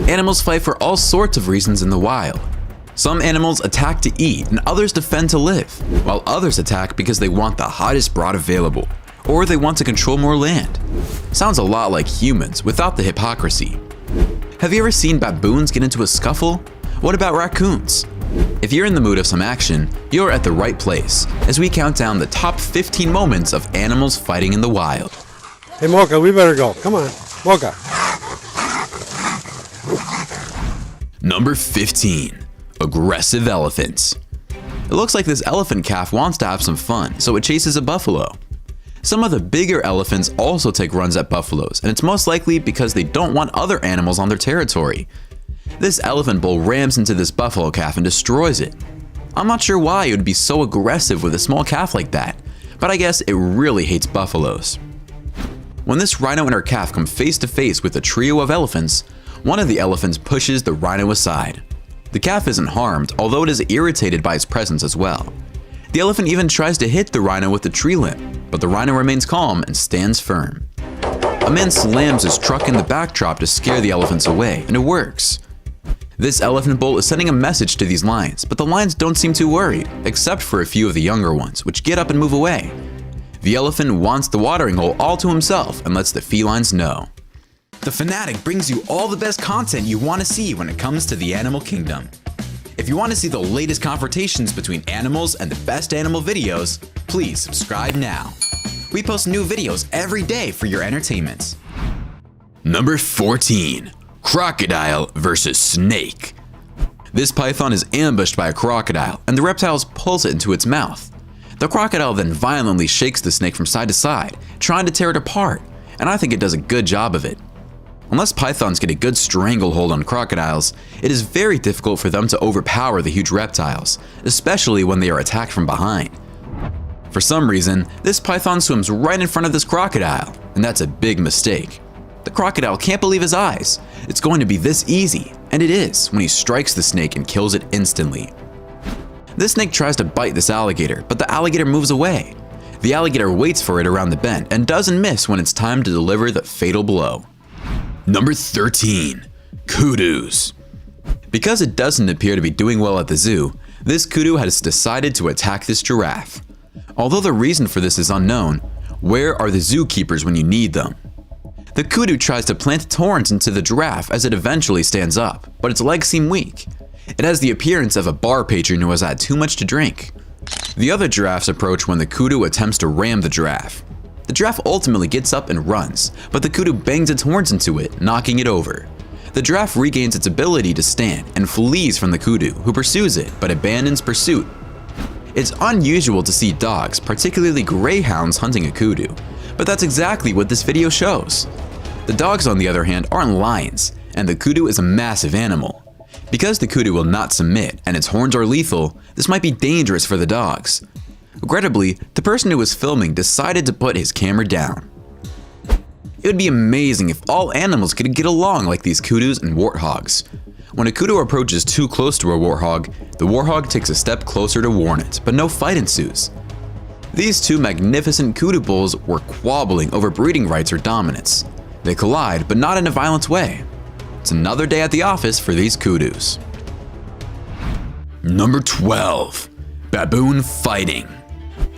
Animals fight for all sorts of reasons in the wild. Some animals attack to eat and others defend to live, while others attack because they want the hottest broad available, or they want to control more land. Sounds a lot like humans without the hypocrisy. Have you ever seen baboons get into a scuffle? What about raccoons? If you're in the mood of some action, you're at the right place as we count down the top 15 moments of animals fighting in the wild. Hey Mocha, we better go. Come on, Mocha. Number 15. Aggressive elephants. It looks like this elephant calf wants to have some fun, so it chases a buffalo. Some of the bigger elephants also take runs at buffaloes, and it's most likely because they don't want other animals on their territory. This elephant bull rams into this buffalo calf and destroys it. I'm not sure why it would be so aggressive with a small calf like that, but I guess it really hates buffaloes. When this rhino and her calf come face to face with a trio of elephants, one of the elephants pushes the rhino aside. The calf isn't harmed, although it is irritated by its presence as well. The elephant even tries to hit the rhino with the tree limb, but the rhino remains calm and stands firm. A man slams his truck in the backdrop to scare the elephants away, and it works. This elephant bull is sending a message to these lions, but the lions don't seem too worried, except for a few of the younger ones, which get up and move away. The elephant wants the watering hole all to himself and lets the felines know. The Fanatic brings you all the best content you want to see when it comes to the animal kingdom. If you want to see the latest confrontations between animals and the best animal videos, please subscribe now. We post new videos every day for your entertainment. Number 14. Crocodile versus snake. This python is ambushed by a crocodile, and the reptile pulls it into its mouth. The crocodile then violently shakes the snake from side to side, trying to tear it apart, and I think it does a good job of it. Unless pythons get a good stranglehold on crocodiles, it is very difficult for them to overpower the huge reptiles, especially when they are attacked from behind. For some reason, this python swims right in front of this crocodile, and that's a big mistake. The crocodile can't believe his eyes. It's going to be this easy, and it is when he strikes the snake and kills it instantly. This snake tries to bite this alligator, but the alligator moves away. The alligator waits for it around the bend and doesn't miss when it's time to deliver the fatal blow. Number 13. Kudus. Because it doesn't appear to be doing well at the zoo, this kudu has decided to attack this giraffe. Although the reason for this is unknown, where are the zookeepers when you need them? The kudu tries to plant its horns into the giraffe as it eventually stands up, but its legs seem weak. It has the appearance of a bar patron who has had too much to drink. The other giraffes approach when the kudu attempts to ram the giraffe. The giraffe ultimately gets up and runs, but the kudu bangs its horns into it, knocking it over. The giraffe regains its ability to stand and flees from the kudu, who pursues it but abandons pursuit. It's unusual to see dogs, particularly greyhounds, hunting a kudu, but that's exactly what this video shows. The dogs, on the other hand, aren't lions, and the kudu is a massive animal. Because the kudu will not submit and its horns are lethal, this might be dangerous for the dogs. Regrettably, the person who was filming decided to put his camera down. It would be amazing if all animals could get along like these kudus and warthogs. When a kudu approaches too close to a warthog, the warthog takes a step closer to warn it, but no fight ensues. These two magnificent kudu bulls were squabbling over breeding rights or dominance. They collide, but not in a violent way. It's another day at the office for these kudus. Number 12. Baboon fighting.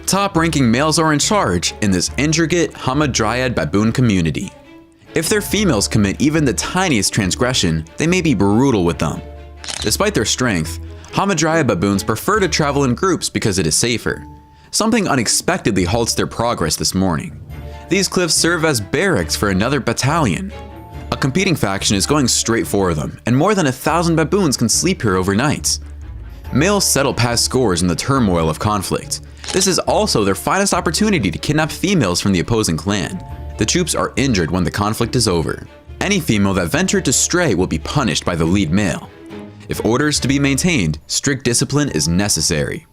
Top-ranking males are in charge in this intricate hamadryad baboon community. If their females commit even the tiniest transgression, they may be brutal with them. Despite their strength, hamadryad baboons prefer to travel in groups because it is safer. Something unexpectedly halts their progress this morning. These cliffs serve as barracks for another battalion. A competing faction is going straight for them, and more than 1,000 baboons can sleep here overnight. Males settle past scores in the turmoil of conflict. This is also their finest opportunity to kidnap females from the opposing clan. The troops are injured when the conflict is over. Any female that ventured to stray will be punished by the lead male. If orders to be maintained, strict discipline is necessary.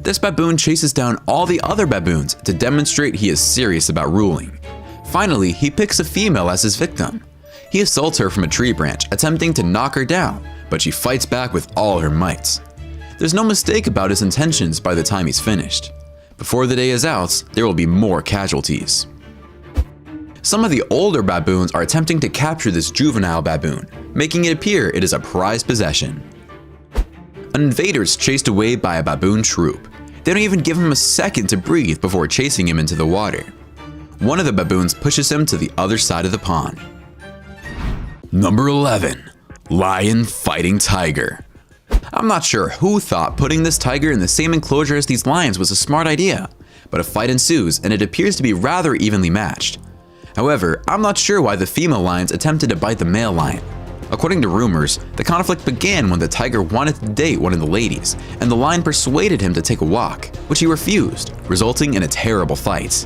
This baboon chases down all the other baboons to demonstrate he is serious about ruling. Finally, he picks a female as his victim. He assaults her from a tree branch, attempting to knock her down, but she fights back with all her might. There's no mistake about his intentions by the time he's finished. Before the day is out, there will be more casualties. Some of the older baboons are attempting to capture this juvenile baboon, making it appear it is a prized possession. An invader is chased away by a baboon troop. They don't even give him a second to breathe before chasing him into the water. One of the baboons pushes him to the other side of the pond. Number 11. Lion fighting tiger. I'm not sure who thought putting this tiger in the same enclosure as these lions was a smart idea, but a fight ensues and it appears to be rather evenly matched. However, I'm not sure why the female lions attempted to bite the male lion. According to rumors, the conflict began when the tiger wanted to date one of the ladies, and the lion persuaded him to take a walk, which he refused, resulting in a terrible fight.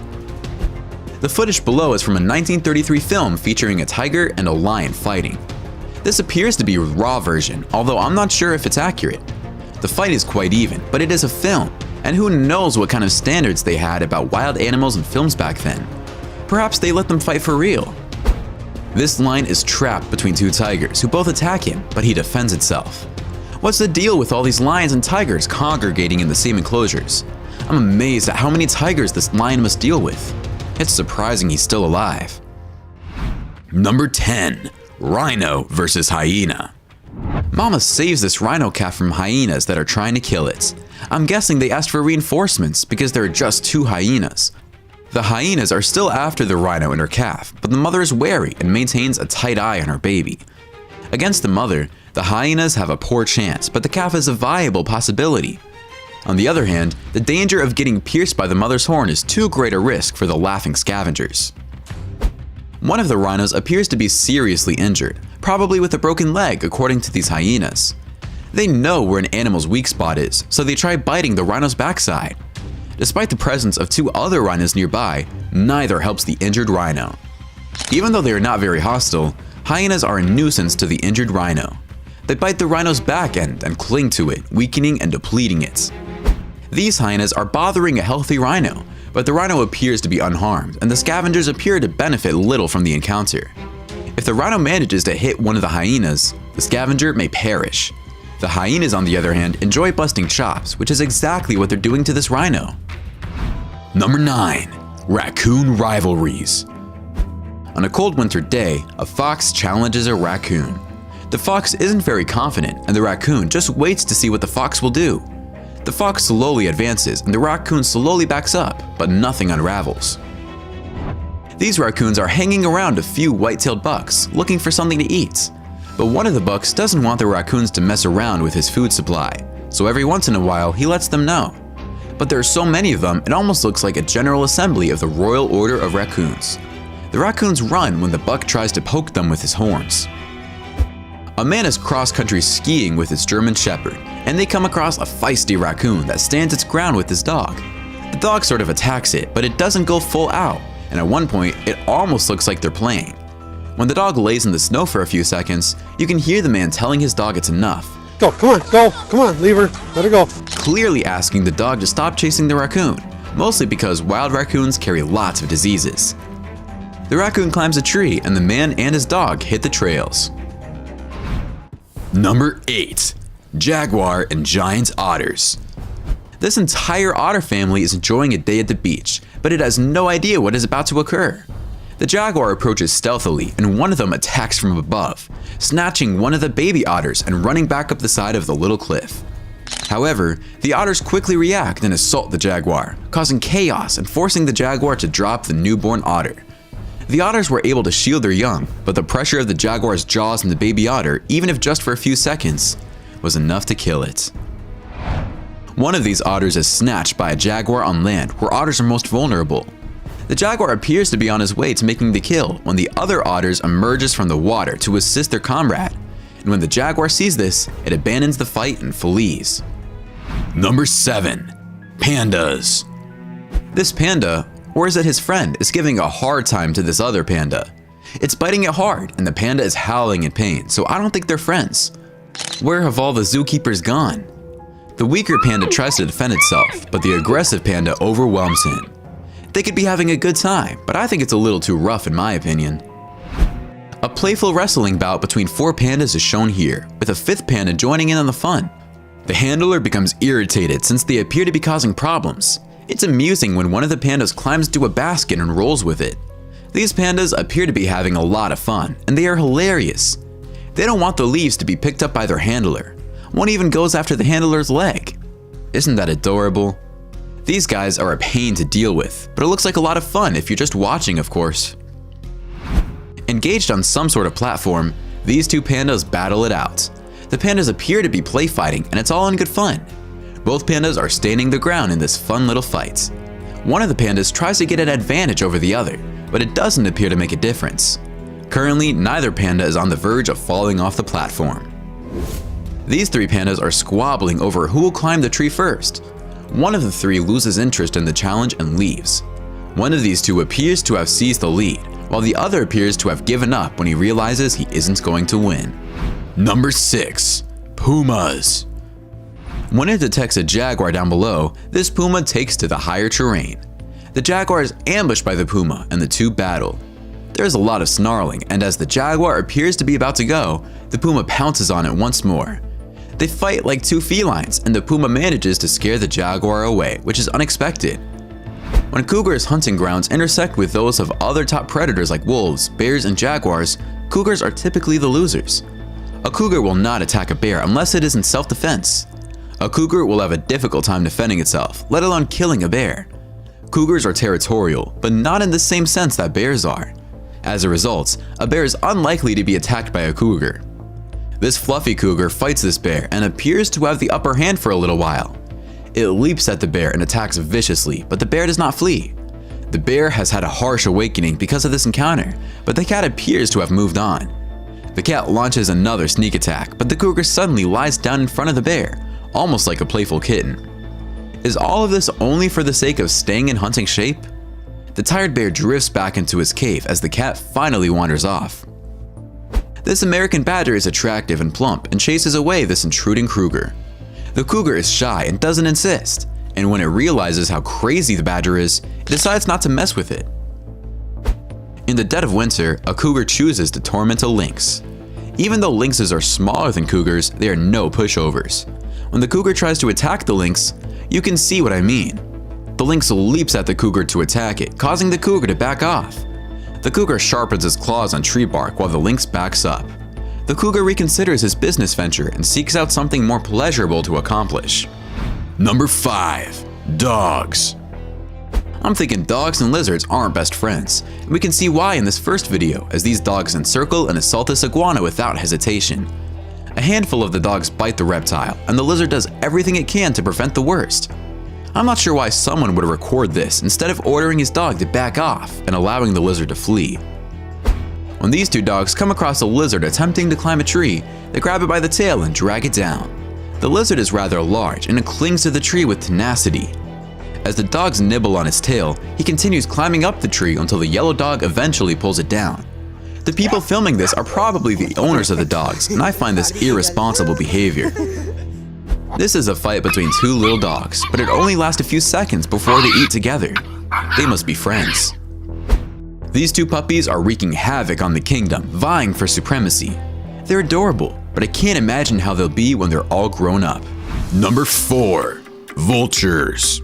The footage below is from a 1933 film featuring a tiger and a lion fighting. This appears to be a raw version, although I'm not sure if it's accurate. The fight is quite even, but it is a film, and who knows what kind of standards they had about wild animals in films back then. Perhaps they let them fight for real. This lion is trapped between two tigers who both attack him, but he defends itself. What's the deal with all these lions and tigers congregating in the same enclosures? I'm amazed at how many tigers this lion must deal with. It's surprising he's still alive. Number 10. Rhino versus hyena. Mama saves this rhino calf from hyenas that are trying to kill it. I'm guessing they asked for reinforcements because there are just two hyenas. The hyenas are still after the rhino and her calf, but the mother is wary and maintains a tight eye on her baby. Against the mother, the hyenas have a poor chance, but the calf is a viable possibility. On the other hand, the danger of getting pierced by the mother's horn is too great a risk for the laughing scavengers. One of the rhinos appears to be seriously injured, probably with a broken leg according to these hyenas. They know where an animal's weak spot is, so they try biting the rhino's backside. Despite the presence of two other rhinos nearby, neither helps the injured rhino. Even though they are not very hostile, hyenas are a nuisance to the injured rhino. They bite the rhino's back end and cling to it, weakening and depleting it. These hyenas are bothering a healthy rhino, but the rhino appears to be unharmed, and the scavengers appear to benefit little from the encounter. If the rhino manages to hit one of the hyenas, the scavenger may perish. The hyenas, on the other hand, enjoy busting chops, which is exactly what they're doing to this rhino. Number 9. Raccoon rivalries. On a cold winter day, a fox challenges a raccoon. The fox isn't very confident, and the raccoon just waits to see what the fox will do. The fox slowly advances, and the raccoon slowly backs up, but nothing unravels. These raccoons are hanging around a few white-tailed bucks, looking for something to eat. But one of the bucks doesn't want the raccoons to mess around with his food supply, so every once in a while he lets them know. But there are so many of them, it almost looks like a general assembly of the Royal Order of Raccoons. The raccoons run when the buck tries to poke them with his horns. A man is cross-country skiing with his German Shepherd, and they come across a feisty raccoon that stands its ground with his dog. The dog sort of attacks it, but it doesn't go full out, and at one point, it almost looks like they're playing. When the dog lays in the snow for a few seconds, you can hear the man telling his dog it's enough. Go, come on, leave her, let her go. Clearly asking the dog to stop chasing the raccoon, mostly because wild raccoons carry lots of diseases. The raccoon climbs a tree, and the man and his dog hit the trails. Number 8. Jaguar and giant otters. This entire otter family is enjoying a day at the beach, but it has no idea what is about to occur. The jaguar approaches stealthily, and one of them attacks from above, snatching one of the baby otters and running back up the side of the little cliff. However, the otters quickly react and assault the jaguar, causing chaos and forcing the jaguar to drop the newborn otter. The otters were able to shield their young, but the pressure of the jaguar's jaws on the baby otter, even if just for a few seconds, was enough to kill it. One of these otters is snatched by a jaguar on land, where otters are most vulnerable. The jaguar appears to be on his way to making the kill when the other otters emerges from the water to assist their comrade, and when the jaguar sees this, it abandons the fight and flees. Number 7. Pandas. This panda, or is it his friend, is giving a hard time to this other panda. It's biting it hard, and the panda is howling in pain, so I don't think they're friends. Where have all the zookeepers gone? The weaker panda tries to defend itself, but the aggressive panda overwhelms him. They could be having a good time, but I think it's a little too rough in my opinion. A playful wrestling bout between 4 pandas is shown here, with a 5th panda joining in on the fun. The handler becomes irritated since they appear to be causing problems. It's amusing when one of the pandas climbs into a basket and rolls with it. These pandas appear to be having a lot of fun, and they are hilarious. They don't want the leaves to be picked up by their handler. One even goes after the handler's leg. Isn't that adorable? These guys are a pain to deal with, but it looks like a lot of fun if you're just watching, of course. Engaged on some sort of platform, these two pandas battle it out. The pandas appear to be play fighting, and it's all in good fun. Both pandas are standing their ground in this fun little fight. One of the pandas tries to get an advantage over the other, but it doesn't appear to make a difference. Currently, neither panda is on the verge of falling off the platform. These three pandas are squabbling over who will climb the tree first. One of the three loses interest in the challenge and leaves. One of these two appears to have seized the lead, while the other appears to have given up when he realizes he isn't going to win. Number 6. Pumas. When it detects a jaguar down below, this puma takes to the higher terrain. The jaguar is ambushed by the puma and the two battle. There's a lot of snarling, and as the jaguar appears to be about to go, the puma pounces on it once more. They fight like two felines, and the puma manages to scare the jaguar away, which is unexpected. When cougars' hunting grounds intersect with those of other top predators like wolves, bears, and jaguars, cougars are typically the losers. A cougar will not attack a bear unless it is in self-defense. A cougar will have a difficult time defending itself, let alone killing a bear. Cougars are territorial, but not in the same sense that bears are. As a result, a bear is unlikely to be attacked by a cougar. This fluffy cougar fights this bear and appears to have the upper hand for a little while. It leaps at the bear and attacks viciously, but the bear does not flee. The bear has had a harsh awakening because of this encounter, but the cat appears to have moved on. The cat launches another sneak attack, but the cougar suddenly lies down in front of the bear, almost like a playful kitten. Is all of this only for the sake of staying in hunting shape? The tired bear drifts back into his cave as the cat finally wanders off. This American badger is attractive and plump and chases away this intruding cougar. The cougar is shy and doesn't insist, and when it realizes how crazy the badger is, it decides not to mess with it. In the dead of winter, a cougar chooses to torment a lynx. Even though lynxes are smaller than cougars, they are no pushovers. When the cougar tries to attack the lynx, you can see what I mean. The lynx leaps at the cougar to attack it, causing the cougar to back off. The cougar sharpens its claws on tree bark while the lynx backs up. The cougar reconsiders his business venture and seeks out something more pleasurable to accomplish. Number 5. Dogs. I'm thinking dogs and lizards aren't best friends, and we can see why in this first video, as these dogs encircle and assault this iguana without hesitation. A handful of the dogs bite the reptile, and the lizard does everything it can to prevent the worst. I'm not sure why someone would record this instead of ordering his dog to back off and allowing the lizard to flee. When these two dogs come across a lizard attempting to climb a tree, they grab it by the tail and drag it down. The lizard is rather large and it clings to the tree with tenacity. As the dogs nibble on its tail, he continues climbing up the tree until the yellow dog eventually pulls it down. The people filming this are probably the owners of the dogs, and I find this irresponsible behavior. This is a fight between two little dogs, but it only lasts a few seconds before they eat together. They must be friends. These two puppies are wreaking havoc on the kingdom, vying for supremacy. They're adorable, but I can't imagine how they'll be when they're all grown up. Number 4. Vultures.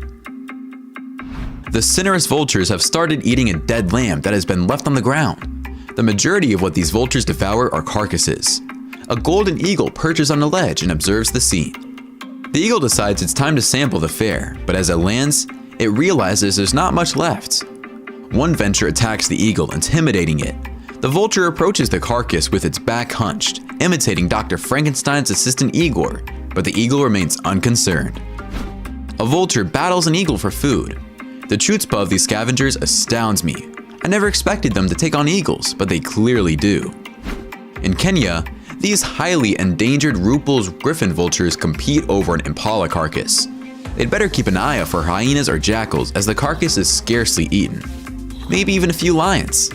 The cinerous vultures have started eating a dead lamb that has been left on the ground. The majority of what these vultures devour are carcasses. A golden eagle perches on a ledge and observes the scene. The eagle decides it's time to sample the fare, but as it lands, it realizes there's not much left. One vulture attacks the eagle, intimidating it. The vulture approaches the carcass with its back hunched, imitating Dr. Frankenstein's assistant Igor, but the eagle remains unconcerned. A vulture battles an eagle for food. The chutzpah of these scavengers astounds me. I never expected them to take on eagles, but they clearly do. In Kenya, these highly endangered Rupel's griffin vultures compete over an impala carcass. They'd better keep an eye out for hyenas or jackals, as the carcass is scarcely eaten. Maybe even a few lions.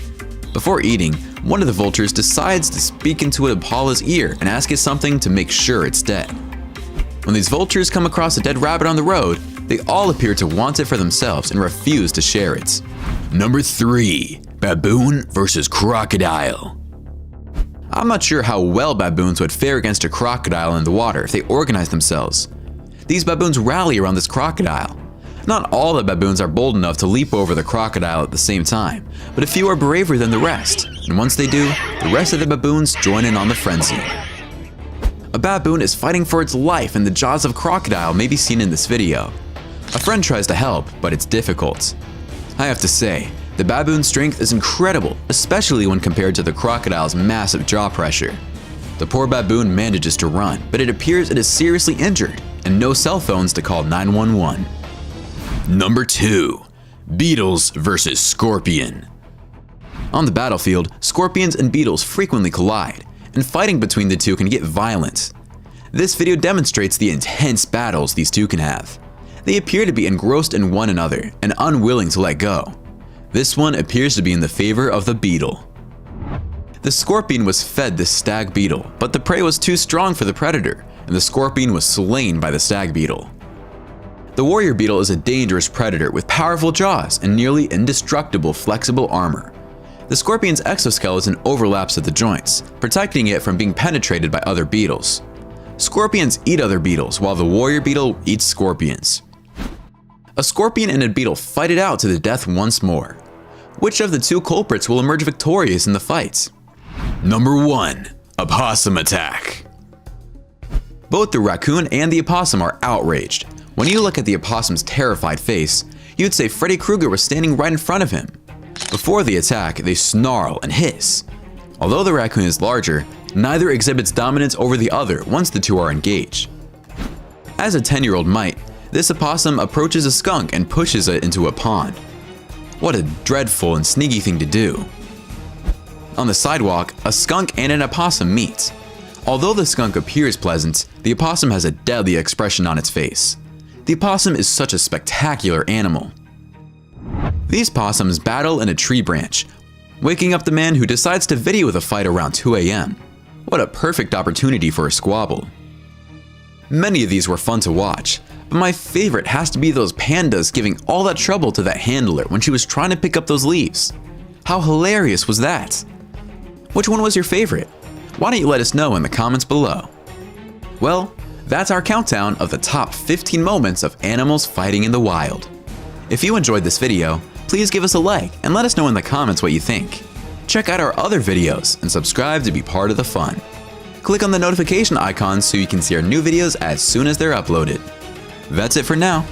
Before eating, one of the vultures decides to speak into an impala's ear and ask it something to make sure it's dead. When these vultures come across a dead rabbit on the road, they all appear to want it for themselves and refuse to share it. Number 3. Baboon versus crocodile. I'm not sure how well baboons would fare against a crocodile in the water if they organized themselves. These baboons rally around this crocodile. Not all the baboons are bold enough to leap over the crocodile at the same time, but a few are braver than the rest, and once they do, the rest of the baboons join in on the frenzy. A baboon is fighting for its life in the jaws of a crocodile may be seen in this video. A friend tries to help, but it's difficult. I have to say, the baboon's strength is incredible, especially when compared to the crocodile's massive jaw pressure. The poor baboon manages to run, but it appears it is seriously injured, and no cell phones to call 911. Number 2. Beetles versus scorpion. On the battlefield, scorpions and beetles frequently collide, and fighting between the two can get violent. This video demonstrates the intense battles these two can have. They appear to be engrossed in one another and unwilling to let go. This one appears to be in the favor of the beetle. The scorpion was fed the stag beetle, but the prey was too strong for the predator, and the scorpion was slain by the stag beetle. The warrior beetle is a dangerous predator with powerful jaws and nearly indestructible flexible armor. The scorpion's exoskeleton overlaps at the joints, protecting it from being penetrated by other beetles. Scorpions eat other beetles, while the warrior beetle eats scorpions. A scorpion and a beetle fight it out to the death once more. Which of the two culprits will emerge victorious in the fight? Number 1. Opossum attack. Both the raccoon and the opossum are outraged. When you look at the opossum's terrified face, you'd say Freddy Krueger was standing right in front of him. Before the attack, they snarl and hiss. Although the raccoon is larger, neither exhibits dominance over the other once the two are engaged. As a 10-year-old might, this opossum approaches a skunk and pushes it into a pond. What a dreadful and sneaky thing to do. On the sidewalk, a skunk and an opossum meet. Although the skunk appears pleasant, the opossum has a deadly expression on its face. The opossum is such a spectacular animal. These possums battle in a tree branch, waking up the man who decides to video the fight around 2 a.m. What a perfect opportunity for a squabble. Many of these were fun to watch, but my favorite has to be those pandas giving all that trouble to that handler when she was trying to pick up those leaves. How hilarious was that? Which one was your favorite? Why don't you let us know in the comments below? Well, that's our countdown of the top 15 moments of animals fighting in the wild. If you enjoyed this video, please give us a like and let us know in the comments what you think. Check out our other videos and subscribe to be part of the fun. Click on the notification icon so you can see our new videos as soon as they're uploaded. That's it for now.